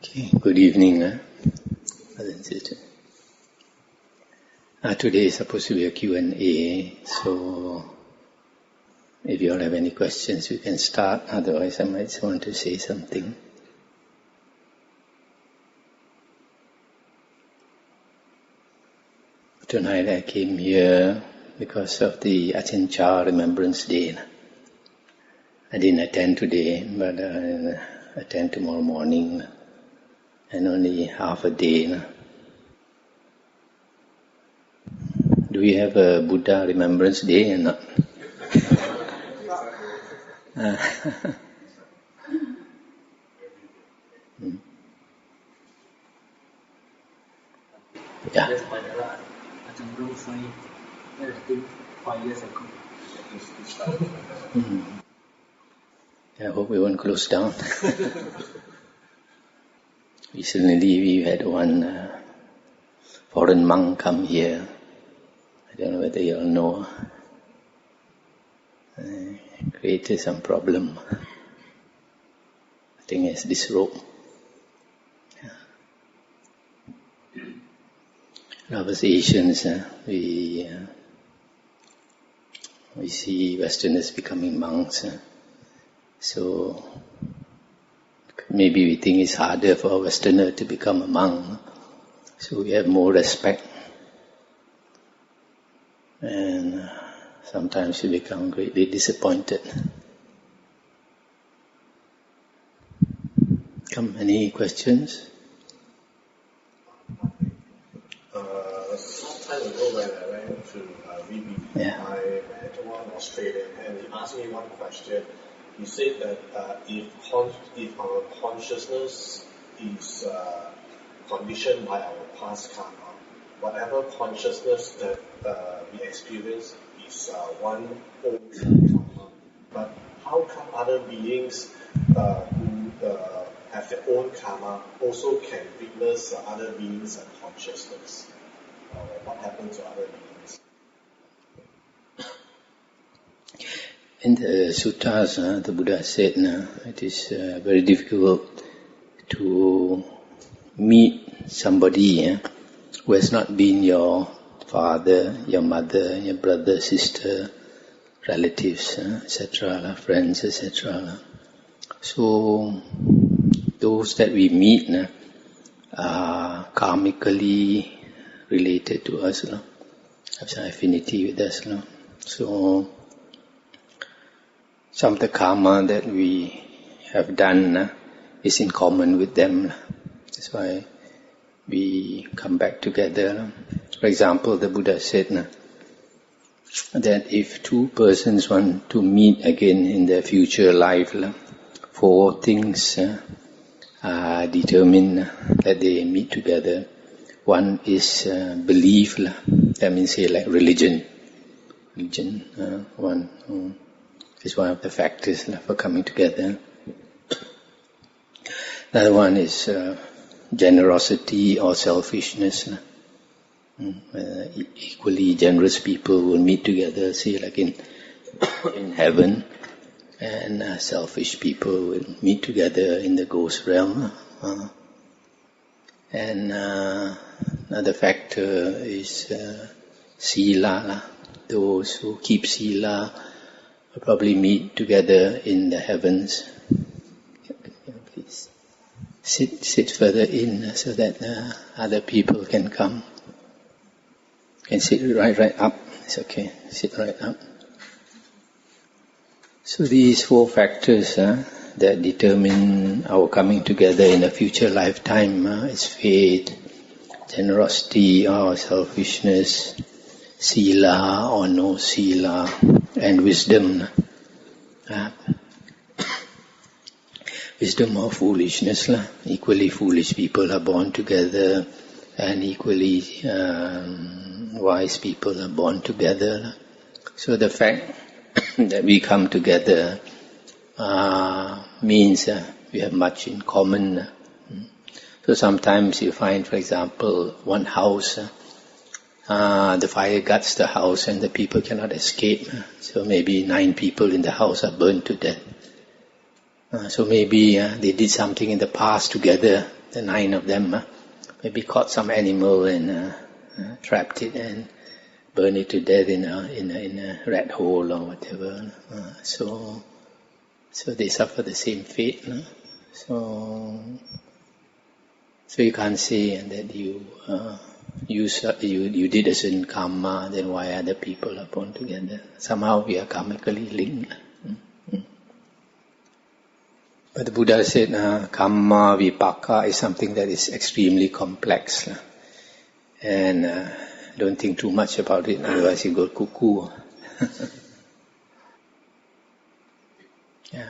Okay, good evening. Today is supposed to be a Q&A, so if you all have any questions, we can start. Otherwise, I might want to say something. Tonight I came here because of the Achincha Remembrance Day. I didn't attend today, but I'll attend tomorrow morning, and only half a day. Do we have a Buddha Remembrance Day or not? Yeah. I think 5 years ago. I hope we won't close down. Recently we had one foreign monk come here. I don't know whether you all know. Created some problem. I think it's this rope. As Asians, we see Westerners becoming monks. So maybe we think it's harder for a Westerner to become a monk. So we have more respect. And sometimes we become greatly disappointed. Any questions? Some time ago when I went to VB, I met one Australian and he asked me one question. He said that if our consciousness is conditioned by our past karma, whatever consciousness that we experience is one old karma. But how come other beings who have their own karma also can witness other beings' consciousness? What happens to other beings? In the suttas, the Buddha said it is very difficult to meet somebody who has not been your father, your mother, your brother, sister, relatives, etc., friends, etc. So those that we meet are karmically related to us, have some affinity with us. So some of the karma that we have done is in common with them. That's why we come back together. For example, the Buddha said that if two persons want to meet again in their future life, 4 things are determined that they meet together. One is belief, that means like religion. One is one of the factors for coming together. Another one is generosity or selfishness. Equally generous people will meet together, say like in heaven, and selfish people will meet together in the ghost realm. And another factor is sila. Those who keep sila will probably meet together in the heavens. Please sit further in so that other people can come. Can sit right up. It's okay. Sit right up. So these 4 factors that determine our coming together in a future lifetime is faith, generosity or selfishness, sila or no sila, and wisdom. Wisdom or foolishness. Equally foolish people are born together, and equally wise people are born together. So the fact that we come together means we have much in common. So sometimes you find, for example, one house, the fire guts the house and the people cannot escape. So maybe 9 people in the house are burned to death. So maybe they did something in the past together the 9 of them. Maybe caught some animal and trapped it and burned it to death in a rat hole or whatever. So they suffer the same fate. So you can't say that you did a certain karma, then why other people are born together. Somehow we are karmically linked. But the Buddha said karma vipaka is something that is extremely complex. And don't think too much about it, otherwise you go cuckoo. Yeah.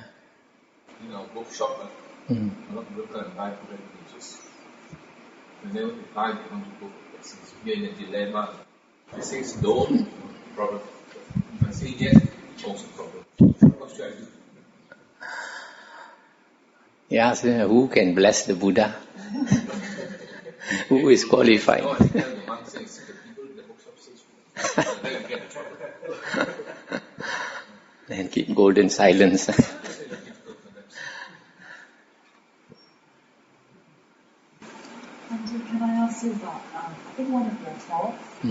In our bookshop, a lot of people come and buy Buddha images. When they buy the book, since we are in a dilemma. If it says don't, problem. If I say yes, also problem. What should I do? Yeah, so who can bless the Buddha? Who is qualified? No, I think the monk says, the people in the bookshop says, then I get in trouble. And keep golden silence. Can I ask you about, I think one of your talks, I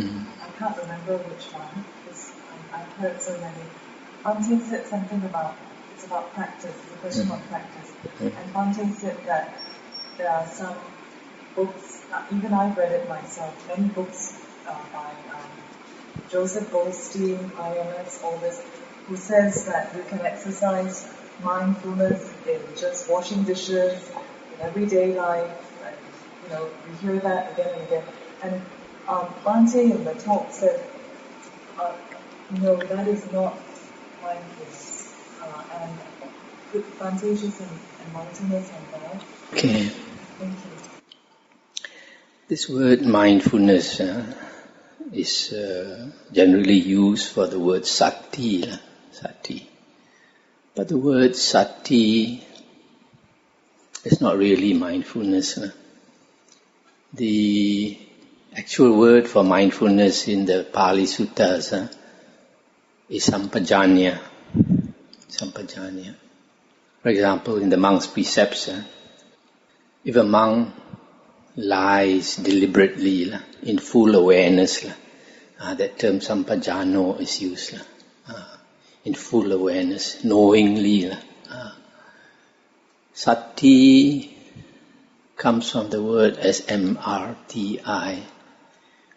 can't remember which one, because I've heard so many. Bhante said something about, it's about practice, it's a question of practice. And Bhante said that there are some books, even I've read it myself, many books by Joseph Goldstein, IMS, all this, who says that you can exercise mindfulness in just washing dishes, in everyday life, and we hear that again and again. And Bhante in the talk said, no, that is not mindfulness. And could Bhante just enlighten us on that? Okay. Thank you. This word mindfulness is generally used for the word sati. Sati. But the word sati is not really mindfulness. The actual word for mindfulness in the Pali Suttas is sampajanya. Sampajanya. For example, in the monk's precepts, if a monk lies deliberately in full awareness, that term sampajano is used. In full awareness, knowingly. Sati comes from the word smrti,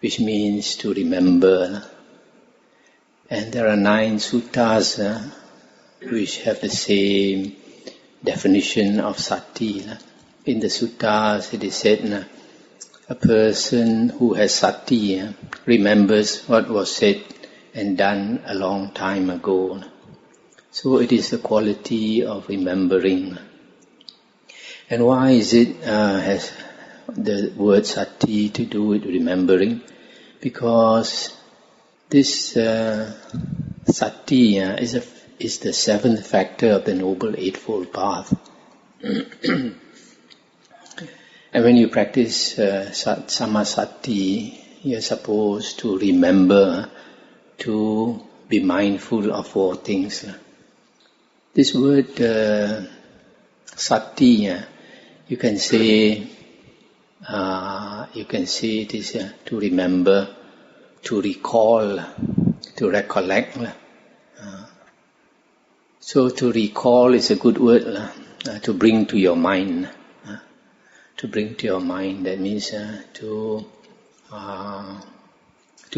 which means to remember. And there are 9 suttas which have the same definition of sati. In the suttas it is said, a person who has sati remembers what was said and done a long time ago. So it is the quality of remembering. And why is it has the word sati to do with remembering? Because this sati is the 7th factor of the Noble Eightfold Path. And when you practice samasati, you're supposed to remember to be mindful of 4 things. This word sati, you can say it is to remember, to recall, to recollect. So to recall is a good word, to bring to your mind. To bring to your mind, that means to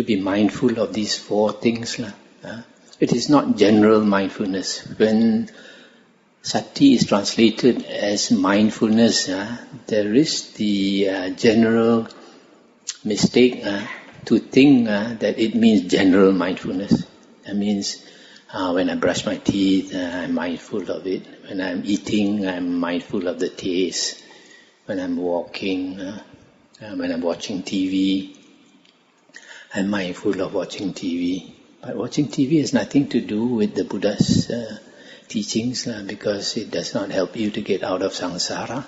be mindful of these 4 things. It is not general mindfulness. When sati is translated as mindfulness, there is the general mistake to think that it means general mindfulness. That means when I brush my teeth, I'm mindful of it. When I'm eating, I'm mindful of the taste. When I'm walking, when I'm watching TV, I'm mindful of watching TV. But watching TV has nothing to do with the Buddha's teachings, because it does not help you to get out of samsara.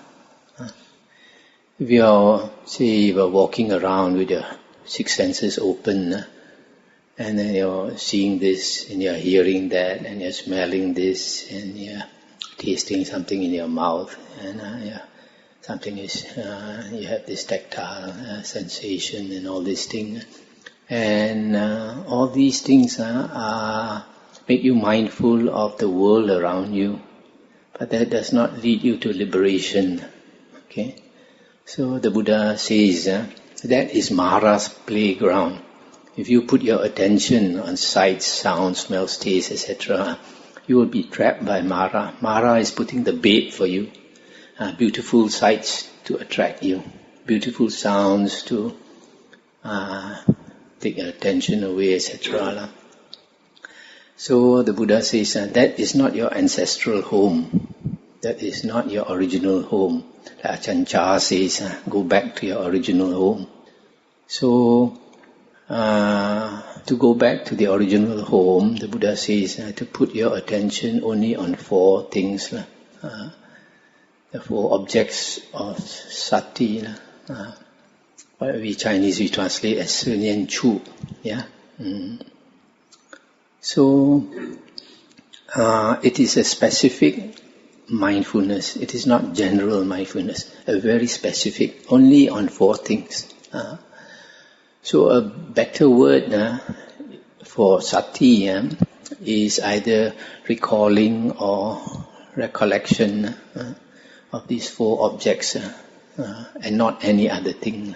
If you're walking around with your 6 senses open, and then you're seeing this, and you're hearing that, and you're smelling this, and you're tasting something in your mouth, and you're something is, you have this tactile sensation and all these things. And all these things make you mindful of the world around you. But that does not lead you to liberation. Okay? So the Buddha says that is Mara's playground. If you put your attention on sights, sounds, smells, tastes, etc., you will be trapped by Mara. Mara is putting the bait for you. Beautiful sights to attract you. Beautiful sounds to take your attention away, etc. So the Buddha says that is not your ancestral home. That is not your original home. Like Ajahn Chah says, go back to your original home. So to go back to the original home, the Buddha says to put your attention only on 4 things. The 4 objects of sati. What we Chinese we translate as Sun Yen Chu. Yeah? So it is a specific mindfulness. It is not general mindfulness. A very specific, only on 4 things. So a better word for sati is either recalling or recollection of these 4 objects and not any other thing.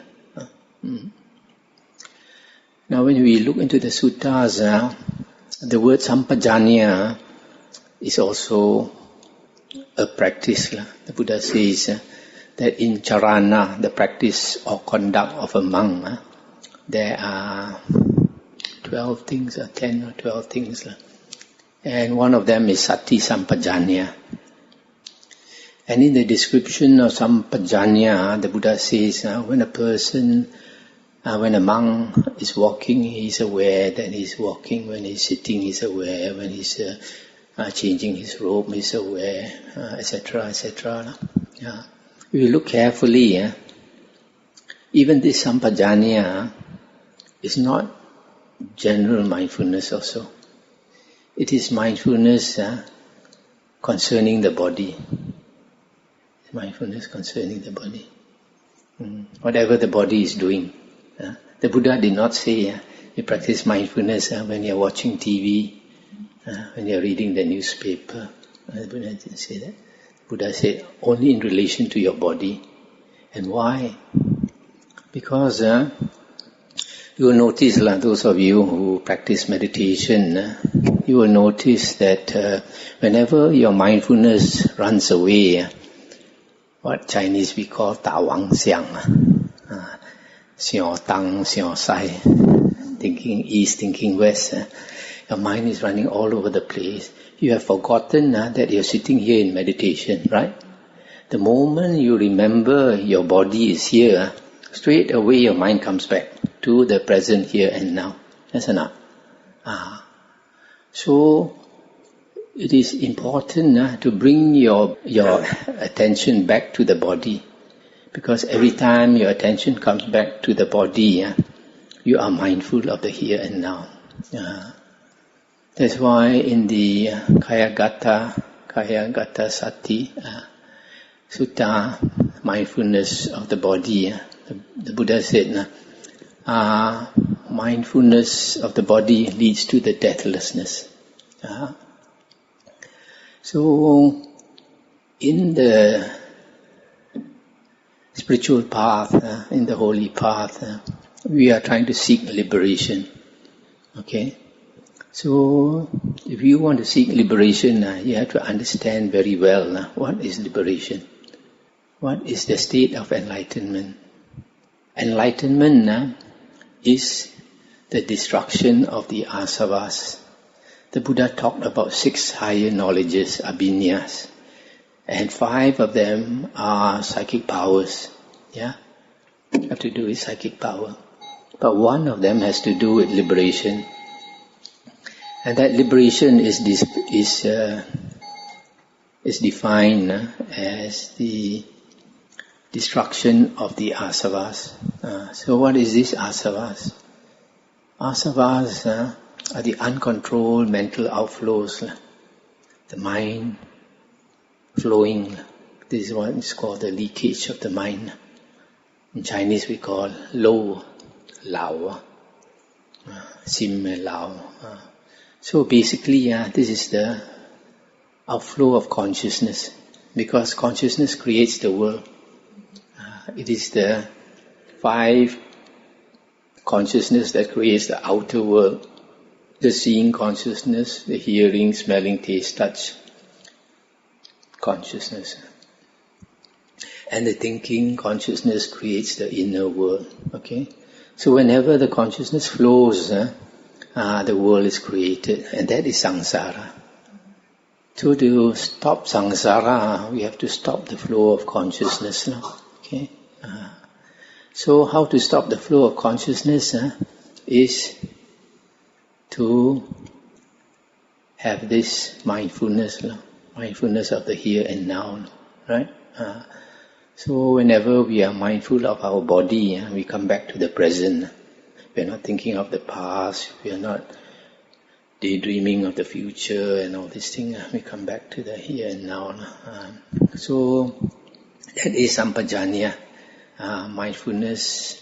Now when we look into the suttas, the word sampajanya is also a practice. The Buddha says that in charana, the practice or conduct of a monk, there are 12 things, or 10 or 12 things. And one of them is sati sampajanya. And in the description of sampajanya, the Buddha says when a monk is walking, he is aware that he is walking. When he is sitting, he is aware. When he is changing his robe, he is aware, etc., etc. If you look carefully, even this sampajanya is not general mindfulness also. It is mindfulness concerning the body. Mindfulness concerning the body. Whatever the body is doing. The Buddha did not say you practice mindfulness when you are watching TV, when you are reading the newspaper. The Buddha didn't say that. The Buddha said only in relation to your body. And why? Because you will notice, those of you who practice meditation, you will notice that whenever your mindfulness runs away, what Chinese we call ta wang xiang, xiao tang, xiao sai, thinking east, thinking west. Your mind is running all over the place. You have forgotten that you're sitting here in meditation, right? The moment you remember your body is here, straight away your mind comes back to the present here and now. Yes or not? So it is important to bring your attention back to the body, because every time your attention comes back to the body, you are mindful of the here and now. That's why in the Kayagata Sati Sutta, mindfulness of the body, the Buddha said, mindfulness of the body leads to the deathlessness. So, in the spiritual path, in the holy path, we are trying to seek liberation. Okay? So, if you want to seek liberation, you have to understand very well what is liberation. What is the state of enlightenment? Enlightenment is the destruction of the asavas. The Buddha talked about 6 higher knowledges, abhinyas, and 5 of them are psychic powers. Yeah, have to do with psychic power. But one of them has to do with liberation, and that liberation is defined as the destruction of the asavas. So what is this asavas? Asavas are the uncontrolled mental outflows, the mind flowing This is what is called the leakage of the mind. In Chinese we call lo, lao, sim and lao. So basically, this is the outflow of consciousness, because consciousness creates the world. It is the 5 consciousness that creates the outer world. The seeing consciousness, the hearing, smelling, taste, touch consciousness. And the thinking consciousness creates the inner world. Okay? So whenever the consciousness flows, the world is created, and that is samsara. So to stop samsara, we have to stop the flow of consciousness. Okay? So how to stop the flow of consciousness is to have this mindfulness, mindfulness of the here and now, right? So whenever we are mindful of our body, we come back to the present. We are not thinking of the past, we are not daydreaming of the future and all these things. We come back to the here and now. So that is sampajanya, mindfulness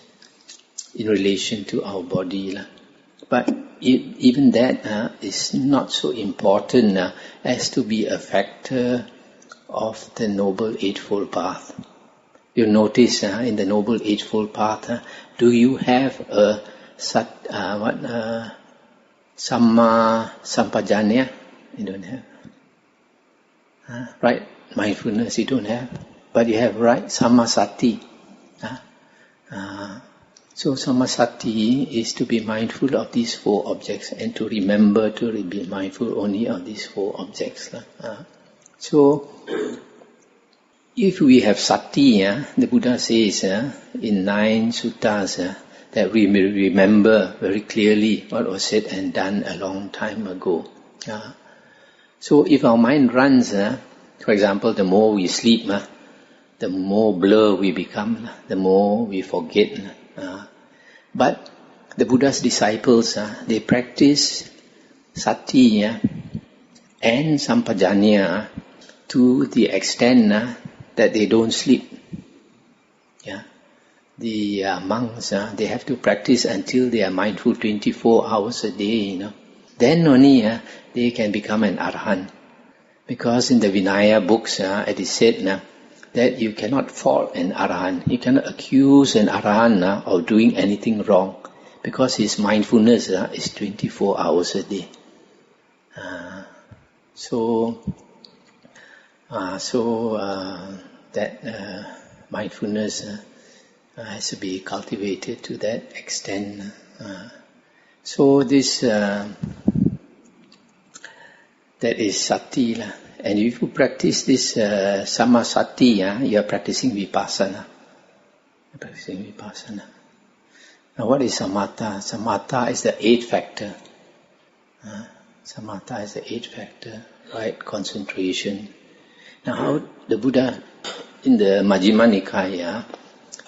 in relation to our body. But even that is not so important as to be a factor of the Noble Eightfold Path. You notice in the Noble Eightfold Path, do you have a Samma Sampajanya? You don't have. Right mindfulness you don't have. But you have right Sammasati. So Sammasati is to be mindful of these 4 objects and to remember to be mindful only of these 4 objects. So if we have sati, the Buddha says in 9 suttas that we may remember very clearly what was said and done a long time ago. So if our mind runs, for example, the more we sleep, the more blur we become, the more we forget. But the Buddha's disciples, they practice sati and sampajanya to the extent that they don't sleep. The monks, they have to practice until they are mindful 24 hours a day. Then only they can become an arahant. Because in the Vinaya books, it is said that you cannot fault an arahant. You cannot accuse an arahant of doing anything wrong, because his mindfulness is 24 hours a day. That mindfulness has to be cultivated to that extent. So this that is sati. And if you practice this samasati, you are practicing vipassana. Now what is samatha? Samatha is the 8th factor. Samatha is the 8th factor, right? Concentration. Now how the Buddha, in the Majjhima Nikaya,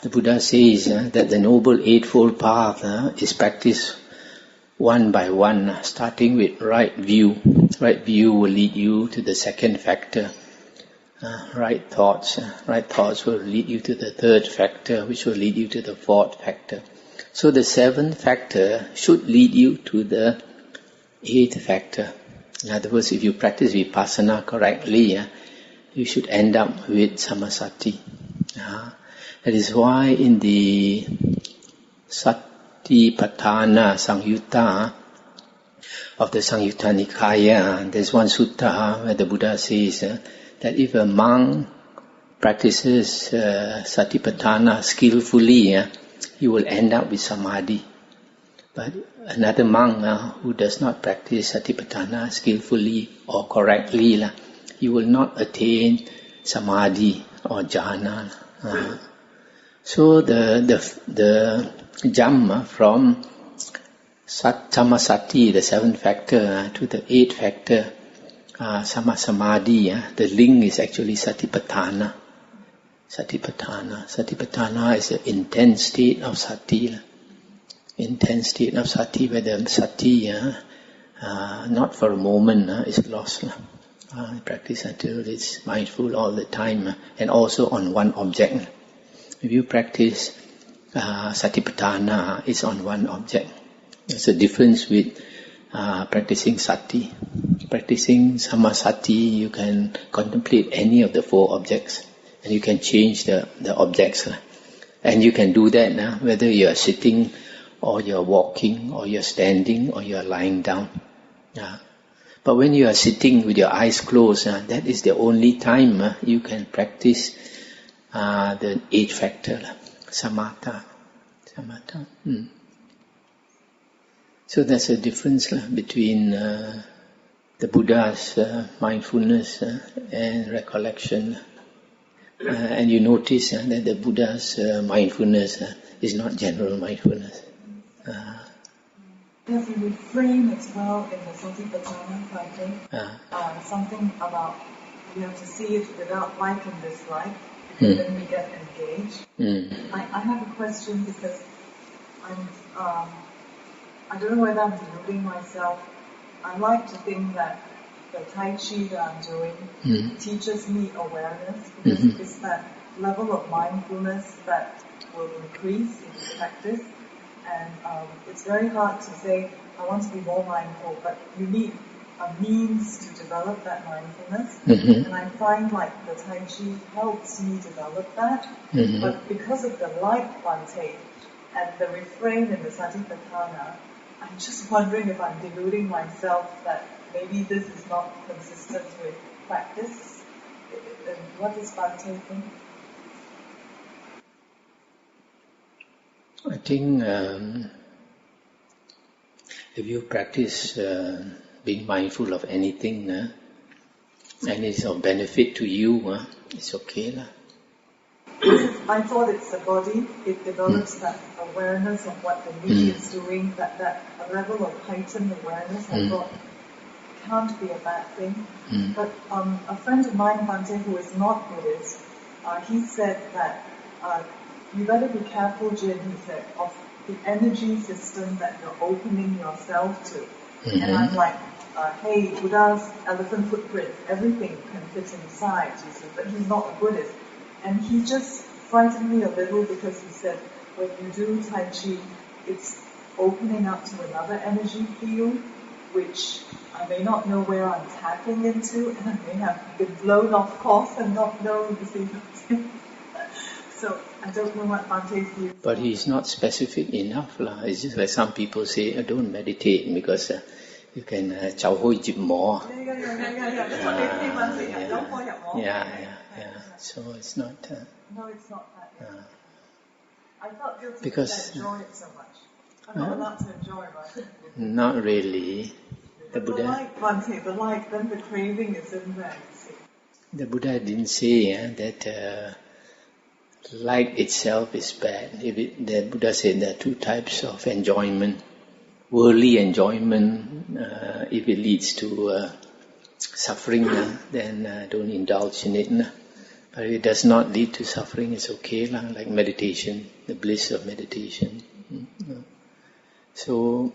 the Buddha says that the Noble Eightfold Path is practiced one by one, starting with right view. Right view will lead you to the 2nd factor. Right thoughts will lead you to the 3rd factor, which will lead you to the 4th factor. So the 7th factor should lead you to the 8th factor. In other words, if you practice vipassana correctly, you should end up with samasati. That is why in the Satipatthana Sangyutta of the Sangyutta Nikaya, there's one sutta where the Buddha says that if a monk practices Satipatthana skillfully, he will end up with samadhi. But another monk who does not practice Satipatthana skillfully or correctly, he will not attain samadhi or jhana. So the jump from samasati, the 7th factor, to the 8th factor, samasamadhi, the link is actually satipatthana. Satipatthana is an intense state of sati. Intense state of sati, where the sati, not for a moment, is lost. Practice until it's mindful all the time, and also on one object. If you practice Satipatthana, it's on one object. There's a difference with practicing Sati. Practicing Samasati, you can contemplate any of the 4 objects, and you can change the objects. And you can do that whether you're sitting, or you're walking, or you're standing, or you're lying down. But when you are sitting with your eyes closed, that is the only time you can practice the 8 factor, samatha. So that's a difference between the Buddha's mindfulness and recollection. And you notice that the Buddha's mindfulness is not general mindfulness. There's a refrain as well in the Satipatthana writing. Something about we have to see it without like and dislike, because then we get engaged. I have a question because I don't know whether I'm deluding myself. I like to think that the Tai Chi that I'm doing teaches me awareness, because it's that level of mindfulness that will increase in practice. And it's very hard to say, I want to be more mindful, but you need a means to develop that mindfulness. And I find like the Tai Chi helps me develop that. But because of the like Bhante and the refrain in the Satipatthana, I'm just wondering if I'm deluding myself that maybe this is not consistent with practice. What does Bhante think? I think if you practice being mindful of anything and it's of benefit to you, it's okay. I thought it's the body, it develops that awareness of what the knee is doing, that a level of heightened awareness, I thought can't be a bad thing. But a friend of mine, Bhante, who is not Buddhist, he said that you better be careful, Jin, he said, of the energy system that you're opening yourself to. And I'm like, hey, Buddha's elephant footprint, everything can fit inside, he said, but he's not a Buddhist. And he just frightened me a little because he said, when you do Tai Chi, it's opening up to another energy field, which I may not know where I'm tapping into, and I may have been blown off course and not know, you see. So I don't know what Bhante's view is. But he's not specific enough. It's just like some people say, don't meditate because you can chao hoi jip more. So it's not... no, it's not that. I felt guilty because I enjoy it so much. I'm not allowed to enjoy, right? Not really. The Buddha... the like, then the craving is in there, you see. The Buddha didn't say that like itself is bad. The Buddha said there are 2 types of enjoyment. Worldly enjoyment, if it leads to suffering, then don't indulge in it. But if it does not lead to suffering, it's okay, like meditation, the bliss of meditation. So,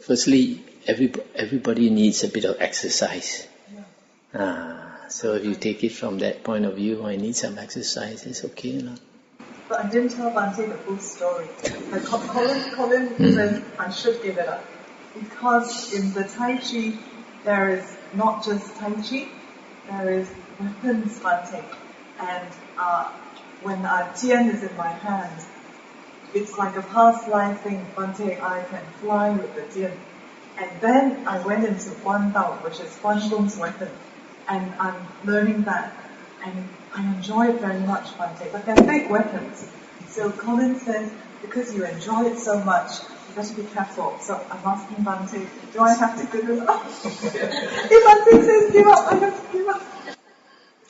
firstly, everybody needs a bit of exercise. So if you take it from that point of view, I need some exercise, it's okay. But I didn't tell Bhante the full story. Colin says I should give it up. Because in the Tai Chi, there is not just Tai Chi, there is weapons, Bhante. And when Tian is in my hand, it's like a past life thing, Bhante, I can fly with the Tian. And then I went into Guan Dao, which is Guan Gong's weapon. And I'm learning that. And I enjoy it very much, Bhante. But they're big weapons. So Colin says, because you enjoy it so much, you better be careful. So I'm asking Bhante, do I have to give it up? If Bhante says give up, I have to give up.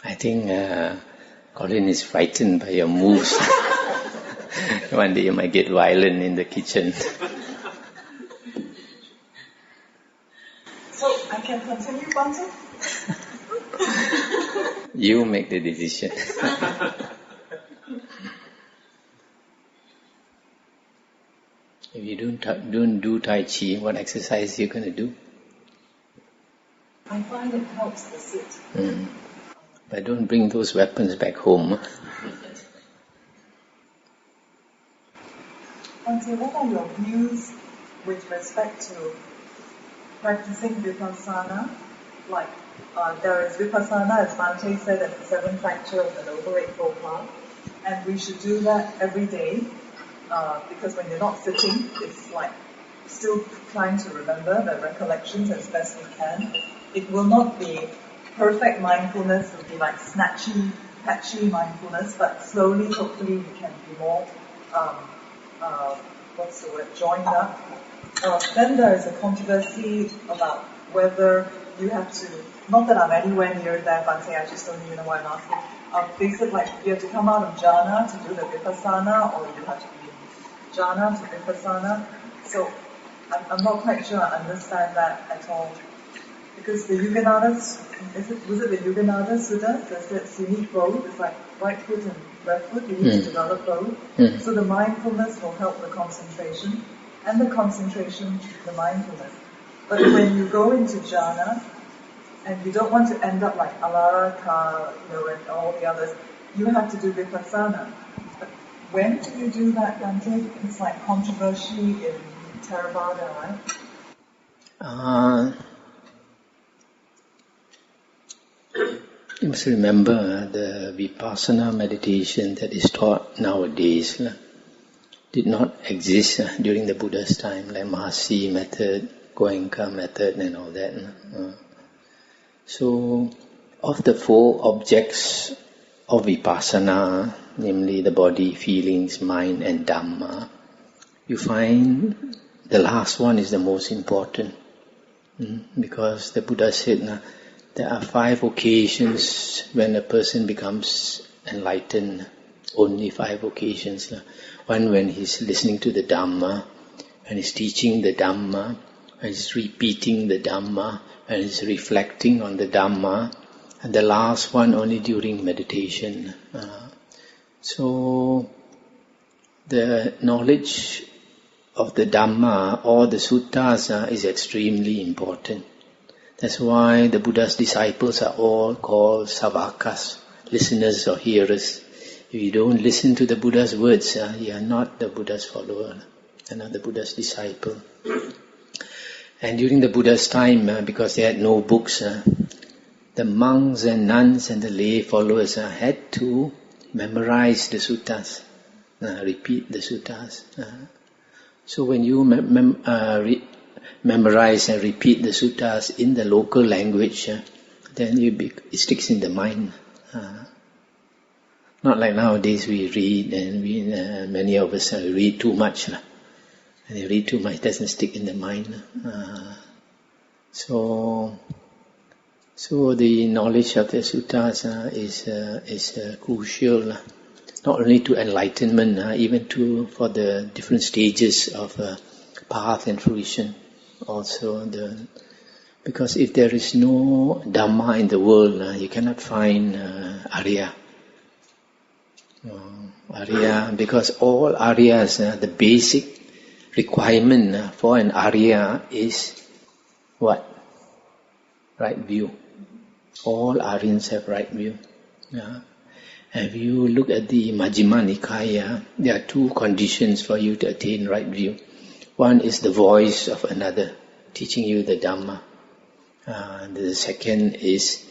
I think Colin is frightened by your moves. One day you might get violent in the kitchen. So I can continue, Bhante? You make the decision. If you don't do Tai Chi, what exercise are you going to do? I find it helps to sit. But don't bring those weapons back home. Bhante, what are your views with respect to practicing vipassana? Like, there is vipassana, as Bhante said, as the seventh factor of the Noble Eightfold Path, and we should do that every day, because when you're not sitting, it's like still trying to remember the recollections as best we can. It will not be perfect mindfulness, it will be like snatchy, patchy mindfulness, but slowly, hopefully, we can be more joined up. Then there is a controversy about whether you have to, not that I'm anywhere near that, Bhante, I just don't even know why I'm asking. They said like you have to come out of jhana to do the vipassana, or you have to be in jhana to vipassana. So I'm not quite sure I understand that at all. Because the Yuganada, was it the Yuganada Sutta that says you need both? It's like right foot and left foot, you need to develop both. So the mindfulness will help the concentration, and the concentration, the mindfulness. But when you go into jhana, and you don't want to end up like alaraka, and all the others, you have to do vipassana. But when do you do that, Bhante? It's like controversy in Theravada, right? You must remember the vipassana meditation that is taught nowadays did not exist during the Buddha's time, like Mahasi method, Goenka method and all that. So, of the four objects of vipassana, namely the body, feelings, mind and Dhamma, you find the last one is the most important. Because the Buddha said, there are 5 occasions when a person becomes enlightened, only 5 occasions. One when he's listening to the Dhamma, when he's teaching the Dhamma, when he's repeating the Dhamma, when he's reflecting on the Dhamma, and the last one only during meditation. So the knowledge of the Dhamma or the suttas is extremely important. That's why the Buddha's disciples are all called savakas, listeners or hearers. If you don't listen to the Buddha's words, you are not the Buddha's follower, you're not the Buddha's disciple. And during the Buddha's time, because they had no books, the monks and nuns and the lay followers had to memorize the suttas, repeat the suttas. So when you memorize and repeat the suttas in the local language, then it sticks in the mind. Not like nowadays we read, and many of us read too much. And you read too much, it doesn't stick in the mind. So the knowledge of the suttas is crucial, not only to enlightenment, even for the different stages of path and fruition. Also, because if there is no Dhamma in the world, you cannot find Arya. Arya, because all Aryas, the basic requirement for an Arya is what? Right view. All Aryans have right view. If you look at the Majjhima Nikaya, there are 2 conditions for you to attain right view. One is the voice of another, teaching you the Dhamma. The second is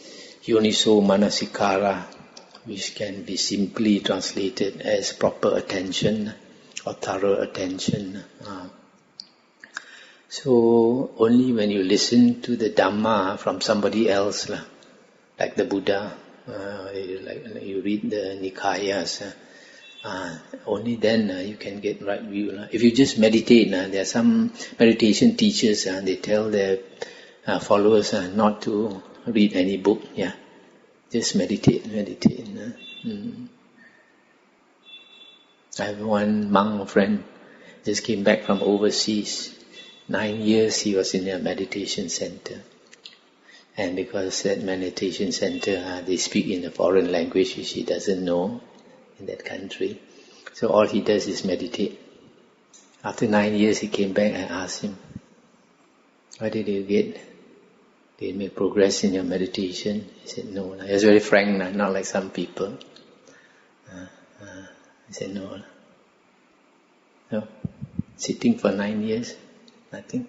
Yoniso Manasikara, which can be simply translated as proper attention or thorough attention. So only when you listen to the Dhamma from somebody else, like the Buddha, you read the Nikayas, only then you can get right view. If you just meditate, there are some meditation teachers, they tell their followers not to read any book. Just meditate. I have one monk friend, just came back from overseas. 9 years he was in a meditation center. And because that meditation center, they speak in a foreign language which he doesn't know in that country. So all he does is meditate. After 9 years he came back and asked him, "What did you get?" did you make progress in your meditation? He said, no. He was very frank, not like some people. He said, no. No. Sitting for 9 years, nothing.